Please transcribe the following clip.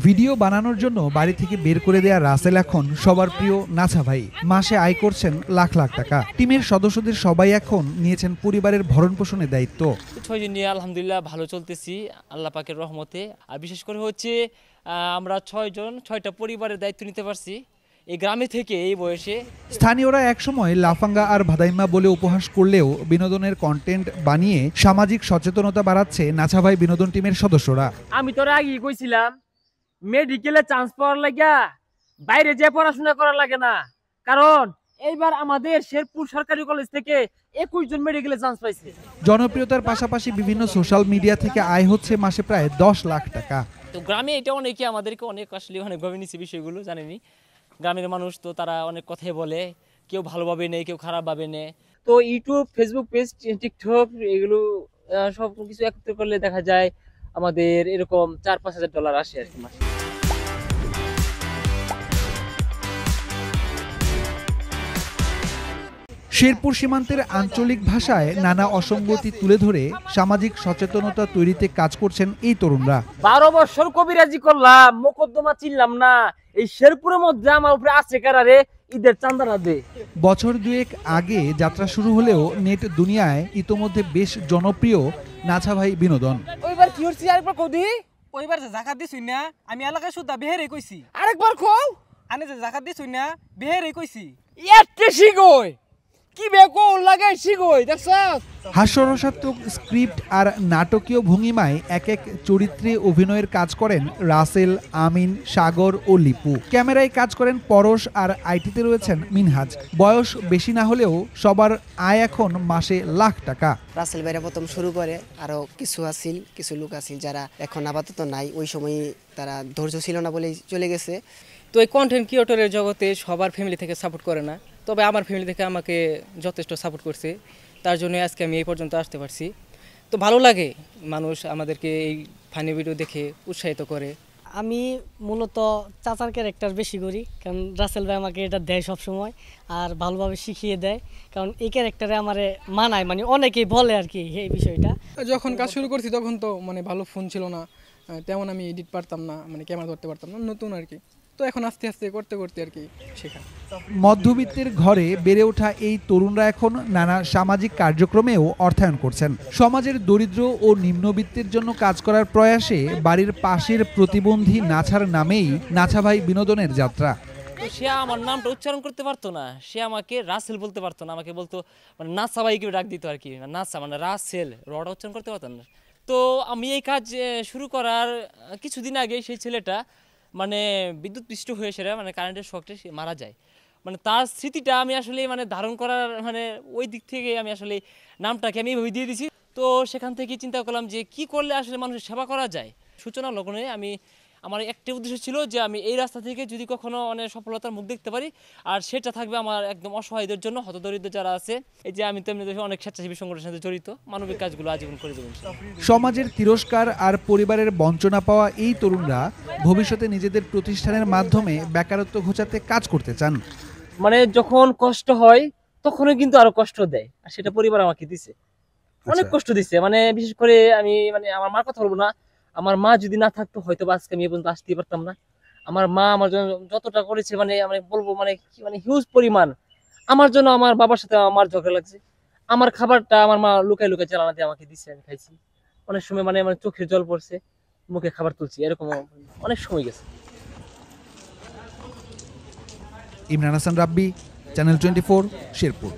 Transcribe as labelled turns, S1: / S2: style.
S1: Video বানানোর জন্য বাড়ি থেকে বের করে দেয়া রাসেল এখন সবার প্রিয় নাছা ভাই। মাসে আয় করছেন লাখ লাখ টাকা। টিমের সদস্যদের সবাই এখন নিয়েছেন পরিবারের ভরণ পোষণের দায়িত্ব।
S2: 6 জন নিয়ে আলহামদুলিল্লাহ ভালো চলতেছি আল্লাহ পাকের রহমতে। আর বিশেষ করে হচ্ছে আমরা 6 জন 6টা পরিবারের দায়িত্ব নিতে পারছি এই গ্রামে থেকে এই বয়সে।
S1: স্থানীয়রা একসময় লাফাঙ্গা আর ভাদাইম্মা বলে উপহাস করলেও বিনোদনের কন্টেন্ট বানিয়ে সামাজিক সচেতনতা বাড়াচ্ছে নাছা ভাই বিনোদন টিমের সদস্যরা।
S2: আমি তোর আগে কইছিলাম মেডিকেলে চান্স পাওয়ার লাগা বাইরে যে পড়াশোনা করার লাগে না, কারণ এইবার আমাদের শেরপুর সরকারি কলেজ থেকে 21 জন মেডিকেলে চান্স পাইছে।
S1: জনপ্রিয়তার পাশাপাশি বিভিন্ন সোশ্যাল মিডিয়া থেকে আয় হচ্ছে মাসে প্রায় 10 লাখ টাকা।
S2: তো গ্রামে এটা অনেকে আমাদেরকে অনেক আসলে অনেক ভাবে নিচ্ছে বিষয়গুলো জানেনি। গ্রামের মানুষ তো তারা অনেক কথাই বলে, কেউ ভালোভাবে নেয় কেউ খারাপভাবে নেয়। তো ইউটিউব, ফেসবুক পেজ, টিকটক এগুলো সব কিছু একত্র করলে দেখা যায় আমাদের এরকম $4-5 হাজার আসে আর কি মাসে।
S1: শেরপুর সীমান্তের আঞ্চলিক ভাষায় নানা অসঙ্গতি তুলে ধরে সামাজিক সচেতনতা তৈরিতে কাজ করছেন এই তরুণরা।
S2: 12 বছর কবিরাজি করলাম, মোকদ্দমা চিনলাম না, এই শেরপুরের মধ্যে আমার উপরে আছে কারারে ঈদের চাঁদা না দে।
S1: বছর দুয়েক আগে যাত্রা শুরু হলেও নেট দুনিয়ায় ইতোমধ্যে বেশ জনপ্রিয় নাছা ভাই বিনোদন।
S2: ওইবার কি হচ্ছে আরেকবার কদি?
S3: ওইবার যে জাকাত দিছুই না, আমি এলাকায় সুদা বেহেরে কইছি।
S2: আরেকবার কও।
S3: আনে যে জাকাত দিছুই না, বেহেরে কইছি।
S2: এতে শিগই কি বেকো লাগে শিগই দেখছস?
S1: হাস্যরসাত্মক স্ক্রিপ্ট আর নাটকীয় ভঙ্গিমায় এক এক চরিত্রে অভিনয়ের কাজ করেন রাসেল, আমিন, সাগর ও লিপু। ক্যামেরায় কাজ করেন পরশ আর আইটিতে রয়েছেন মিনহাজ। বয়স বেশি না হলেও সবার আয় এখন মাসে লাখ টাকা।
S4: রাসেল ভাইরা প্রথম শুরু করে, আরো কিছু লোক আছিল যারা এখন আপাতত নাই, ওই সময় তারা ধৈর্য ছিল না বলেই চলে গেছে।
S5: তো এই কন্টেন্ট ক্রিয়েটরের জগতে সবার ফ্যামিলি থেকে সাপোর্ট করে না, তবে আমার ফ্যামিলি থেকে আমাকে যথেষ্ট সাপোর্ট করছে, তার জন্য আজকে আমি এই পর্যন্ত আসতে পারছি। তো ভালো লাগে মানুষ আমাদেরকে এই ফানি ভিডিও দেখে উৎসাহিত করে।
S6: আমি মূলত চাচার ক্যারেক্টার বেশি করি, কারণ রাসেল ভাই আমাকে এটা দেয় সবসময় আর ভালোভাবে শিখিয়ে দেয়, কারণ এই ক্যারেক্টারে আমার মানায়, মানে অনেকেই বলে আর কি এই বিষয়টা।
S3: যখন কাজ শুরু করছি তখন তো মানে ভালো ফোন ছিল না, তেমন আমি এডিট পারতাম না, মানে ক্যামেরা ধরতে পারতাম না, নতুন আর কি। তো এখন আস্তে আস্তে করতে করতে আর কি শেখা।
S1: মধ্যবিত্তের ঘরে বেড়ে ওঠা এই তরুণরা এখন নানা সামাজিক কার্যক্রমেও অর্থায়ন করছেন। সমাজের দরিদ্র ও নিম্নবিত্তের জন্য কাজ করার প্রয়াসে বাড়ির পাশের প্রতিবন্ধী নাছার নামেই নাছা ভাই বিনোদনের যাত্রা।
S2: তো সে আমার নামটা উচ্চারণ করতে পারতো না, সে আমাকে রাসেল বলতে পারতো না, আমাকে বলতো মানে নাছা ভাইকে ডাক দিত আর কি, নাছা মানে রাসেল, রটা উচ্চারণ করতে পারতো না। তো আমি এই কাজ শুরু করার কিছুদিন আগে সেই ছেলেটা মানে বিদ্যুৎপৃষ্ট হয়ে সেরা মানে কারেন্টের শকটে সে মারা যায়। মানে তার স্মৃতিটা আমি আসলে মানে ধারণ করার মানে ওই দিক থেকে আমি আসলে নামটাকে আমি এইভাবে দিয়ে দিছি। তো সেখান থেকে চিন্তা করলাম যে কি করলে আসলে মানুষের সেবা করা যায়। সূচনা লগ্নে আমার একটা উদ্দেশ্য ছিল যে আমি এই রাস্তা থেকে যদি কখনো মানে সফলতার মুখ দেখতে পারি, আর সেটা থাকবে আমার একদম অসহায়দের জন্য, হতদরিদ্র যারা আছে। এই যে আমি তেমনি অনেক স্বেচ্ছাসেবী সংগঠনের সাথে জড়িত, মানবিক কাজগুলো আজীবন করে দেবেন।
S1: সমাজের তিরস্কার আর পরিবারের বঞ্চনা পাওয়া এই তরুণরা ভবিষ্যতে নিজেদের প্রতিষ্ঠানের মাধ্যমে বেকারত্ব ঘোচাতে কাজ করতে চান।
S2: মানে যখন কষ্ট হয় তখনই কিন্তু আরো কষ্ট দেয়, আর সেটা পরিবার আমাকে দিছে, অনেক কষ্ট দিছে। মানে বিশেষ করে আমি মানে আমার মার কথা বলবো না, আমার মা যদি না থাকতো হয়তো আজকে আমি এই পর্যন্ত আসতে পারতাম না। আমার মা আমার জন্য যতটা করেছে মানে আমি বলবো মানে কি মানে হিউজ পরিমাণ। আমার জন্য আমার বাবার সাথে আমার ঝগড়া লাগছে, আমার খাবারটা আমার মা লুকায় লুকায় চালানা দিয়ে আমাকে দিচ্ছে, আমি খাইছি। অনেক সময় মানে আমার চোখের জল পড়ছে, মুখে খাবার তুলছি, এরকম অনেক সময় গেছে।
S1: ইমরান হাসান রাব্বি, চ্যানেল 24, শেরপুর।